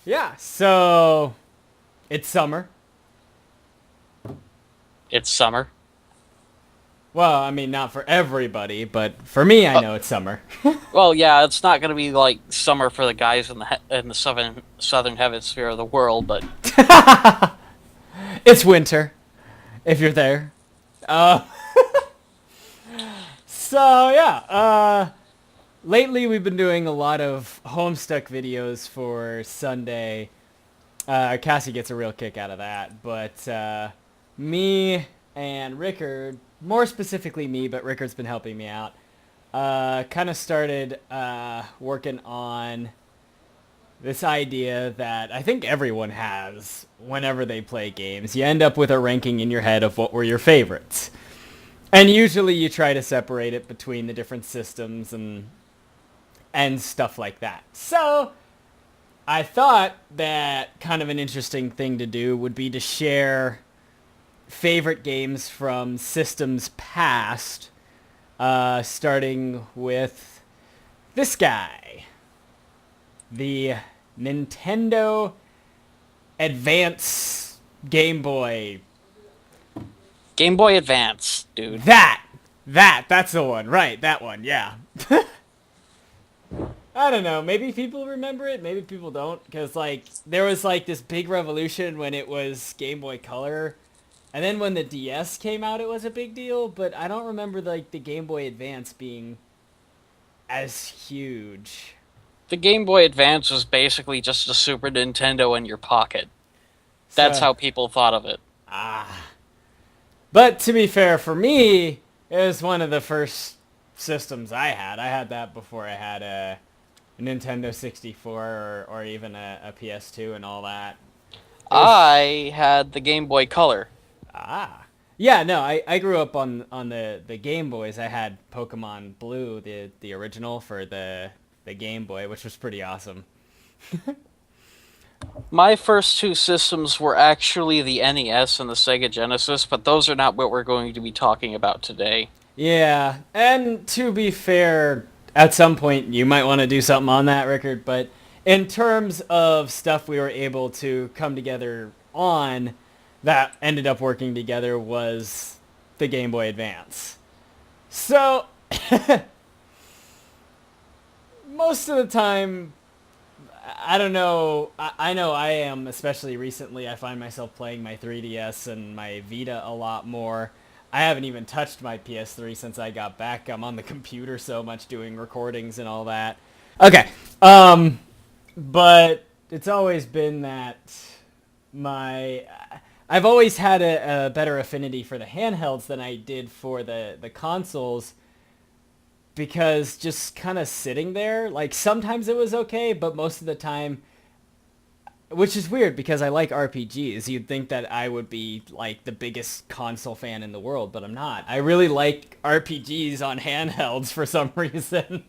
Yeah, so it's summer. It's summer. Well, I mean, not for everybody, but for me, I Uh, know it's summer. well, yeah, it's not going to be like summer for the guys in the southern hemisphere of the world, but It's winter, if you're there. Uh, so yeah, lately we've been doing a lot of Homestuck videos for Sunday. Cassie gets a real kick out of that, but me and Rickard, more specifically me, but Rickard's been helping me out, kind of started working on this idea that I think everyone has whenever they play games. You end up with a ranking in your head of what were your favorites. And usually you try to separate it between the different systems and stuff like that. So I thought that kind of an interesting thing to do would be to share favorite games from systems past, starting with this guy, the Nintendo Advance Game Boy. Game Boy Advance, dude. That's the one, right? That one, yeah. I don't know. Maybe people remember it. Maybe people don't, because like there was like this big revolution when it was Game Boy Color, and then when the DS came out, it was a big deal. But I don't remember like the Game Boy Advance being as huge. The Game Boy Advance was basically just a Super Nintendo in your pocket. That's So how people thought of it. ah, but to be fair, for me, it was one of the first systems I had. I had that before I had a Nintendo 64 or even a PS2 and all that. Oof. I had the Game Boy Color. Ah. Yeah, no, I grew up on the Game Boys. I had Pokemon Blue, the original for the Game Boy, which was pretty awesome. My first two systems were actually the NES and the Sega Genesis, but those are not what we're going to be talking about today. Yeah, and to be fair, at some point you might want to do something on that, Rickard, but in terms of stuff we were able to come together on that ended up working together was the Game Boy Advance. So, most of the time, I don't know. I know I am, especially recently. I find myself playing my 3DS and my Vita a lot more. I haven't even touched my PS3 since I got back. I'm on the computer so much doing recordings and all that. Okay. But it's always been that my I've always had a better affinity for the handhelds than I did for the consoles, because just kind of sitting there, like sometimes it was okay, but most of the time, which is weird because I like RPGs. You'd think that I would be like the biggest console fan in the world, but I'm not. I really like RPGs on handhelds for some reason.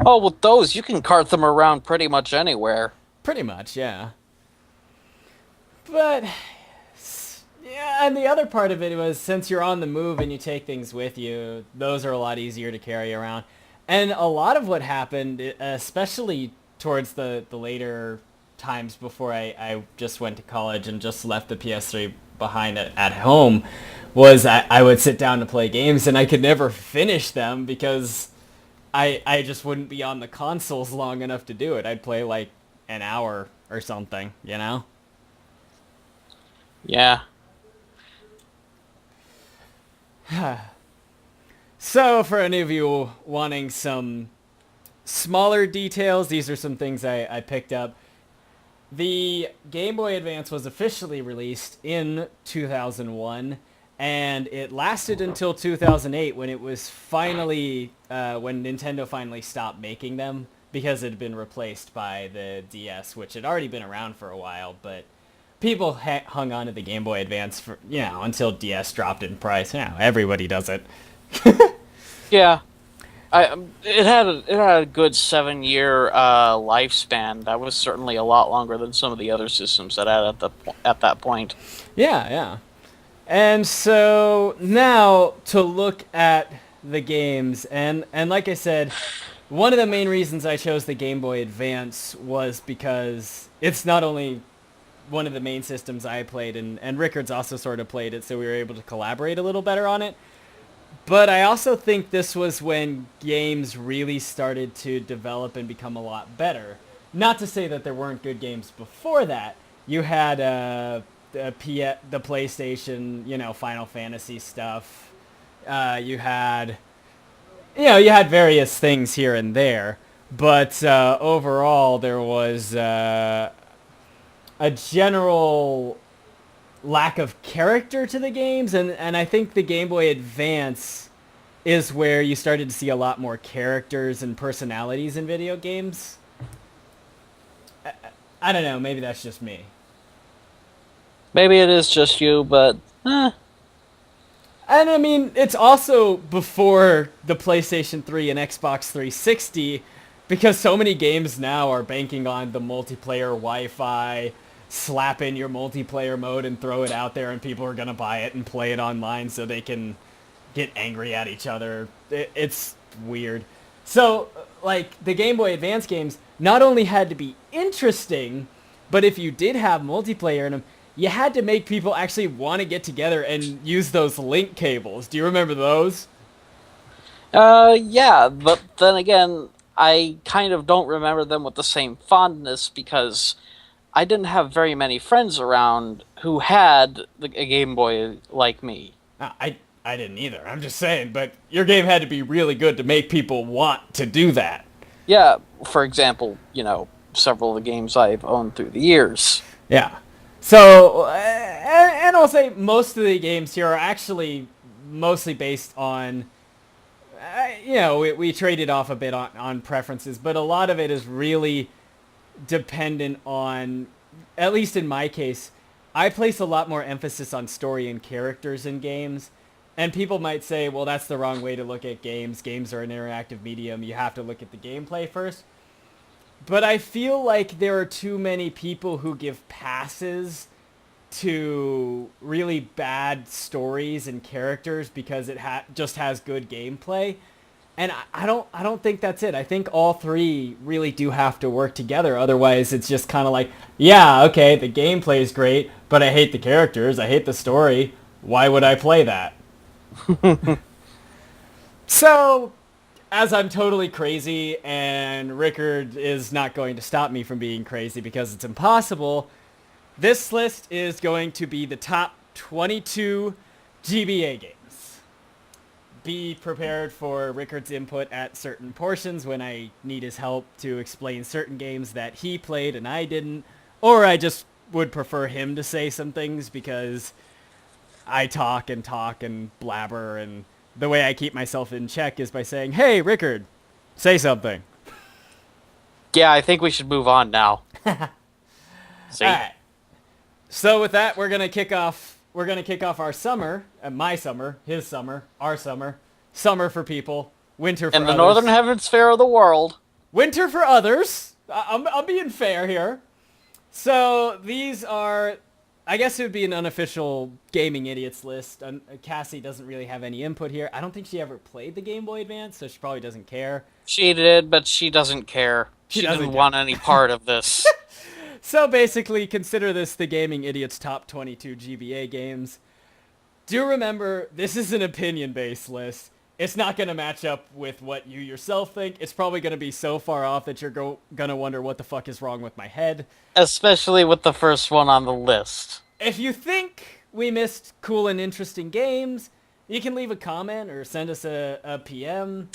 Oh, with those, you can cart them around pretty much anywhere. Pretty much, yeah. But yeah, and the other part of it was since you're on the move and you take things with you, those are a lot easier to carry around. And a lot of what happened, especially towards the later times before I just went to college and just left the PS3 behind at home, was I would sit down to play games and I could never finish them because I just wouldn't be on the consoles long enough to do it. I'd play like an hour or something, you know? Yeah. So, for any of you wanting some smaller details, these are some things I picked up. The Game Boy Advance was officially released in 2001, and it lasted until 2008 when it was finally, when Nintendo finally stopped making them because it had been replaced by the DS, which had already been around for a while, but people hung on to the Game Boy Advance for, until DS dropped in price. Everybody does it. Yeah. It had a good 7 year lifespan. That was certainly a lot longer than some of the other systems that had at that point. Yeah, yeah. And so now to look at the games, and like I said, one of the main reasons I chose the Game Boy Advance was because it's not only one of the main systems I played, and Ricard's also sort of played it, so we were able to collaborate a little better on it. But I also think this was when games really started to develop and become a lot better. Not to say that there weren't good games before that. You had the PlayStation, Final Fantasy stuff. You had various things here and there. But overall, there was a general lack of character to the games, and I think the Game Boy Advance is where you started to see a lot more characters and personalities in video games. I don't know, maybe that's just me. Maybe it is just you, but And I mean, it's also before the PlayStation 3 and Xbox 360, because so many games now are banking on the multiplayer Wi-Fi, slap in your multiplayer mode and throw it out there, and people are going to buy it and play it online so they can get angry at each other. It's weird. So, like, the Game Boy Advance games not only had to be interesting, but if you did have multiplayer in them, you had to make people actually want to get together and use those link cables. Do you remember those? yeah, but then again, I kind of don't remember them with the same fondness because I didn't have very many friends around who had a Game Boy like me. I didn't either. I'm just saying, but your game had to be really good to make people want to do that. Yeah, for example, several of the games I've owned through the years. Yeah. So, and I'll say most of the games here are actually mostly based on, we traded off a bit on preferences, but a lot of it is really dependent on, at least in my case, I place a lot more emphasis on story and characters in games. And people might say, well, that's the wrong way to look at games. Games are an interactive medium. You have to look at the gameplay first. But I feel like there are too many people who give passes to really bad stories and characters because it just has good gameplay. And I don't think that's it. I think all three really do have to work together. Otherwise, it's just kind of like, yeah, okay, the gameplay is great, but I hate the characters. I hate the story. Why would I play that? So, as I'm totally crazy, and Ricard is not going to stop me from being crazy because it's impossible, this list is going to be the top 22 GBA games. Be prepared for Ricard's input at certain portions when I need his help to explain certain games that he played and I didn't, or I just would prefer him to say some things because I talk and blabber, and the way I keep myself in check is by saying, hey, Ricard, say something. Yeah, I think we should move on now. See? All right. So with that, we're going to kick off our summer, my summer, his summer, our summer for people, winter for In the others. Northern Hemisphere of the world. Winter for others. I'm being fair here. So these are, I guess it would be an unofficial Gaming Idiots list. Cassie doesn't really have any input here. I don't think she ever played the Game Boy Advance, so she probably doesn't care. She did, but she doesn't care. She didn't want any part of this. So basically, consider this the Gaming Idiots top 22 GBA games. Do remember, this is an opinion-based list. It's not going to match up with what you yourself think. It's probably going to be so far off that you're going to wonder what the fuck is wrong with my head. Especially with the first one on the list. If you think we missed cool and interesting games, you can leave a comment or send us a PM.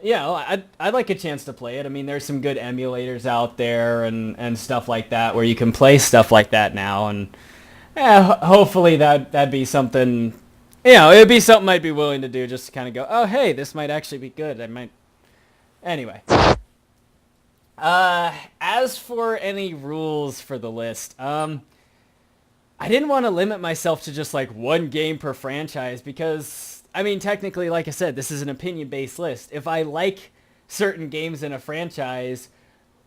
I'd like a chance to play it. I mean, there's some good emulators out there and stuff like that where you can play stuff like that now. And hopefully that'd be something, it'd be something I'd be willing to do just to kind of go, oh, hey, this might actually be good. I might. Anyway. As for any rules for the list, I didn't want to limit myself to just like one game per franchise because, I mean, technically, like I said, this is an opinion-based list. If I like certain games in a franchise,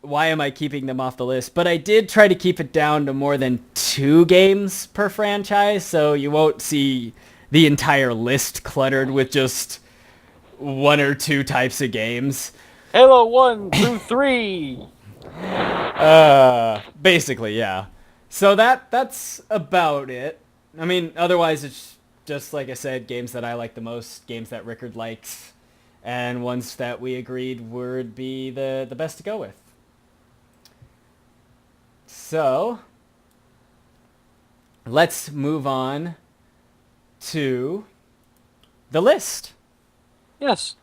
why am I keeping them off the list? But I did try to keep it down to more than 2 games per franchise, so you won't see the entire list cluttered with just 1 or 2 types of games. Halo 1 through 3. Basically, yeah. So that's about it. I mean, otherwise it's just like I said, games that I like the most, games that Rickard likes, and ones that we agreed would be the best to go with. So, let's move on to the list. Yes.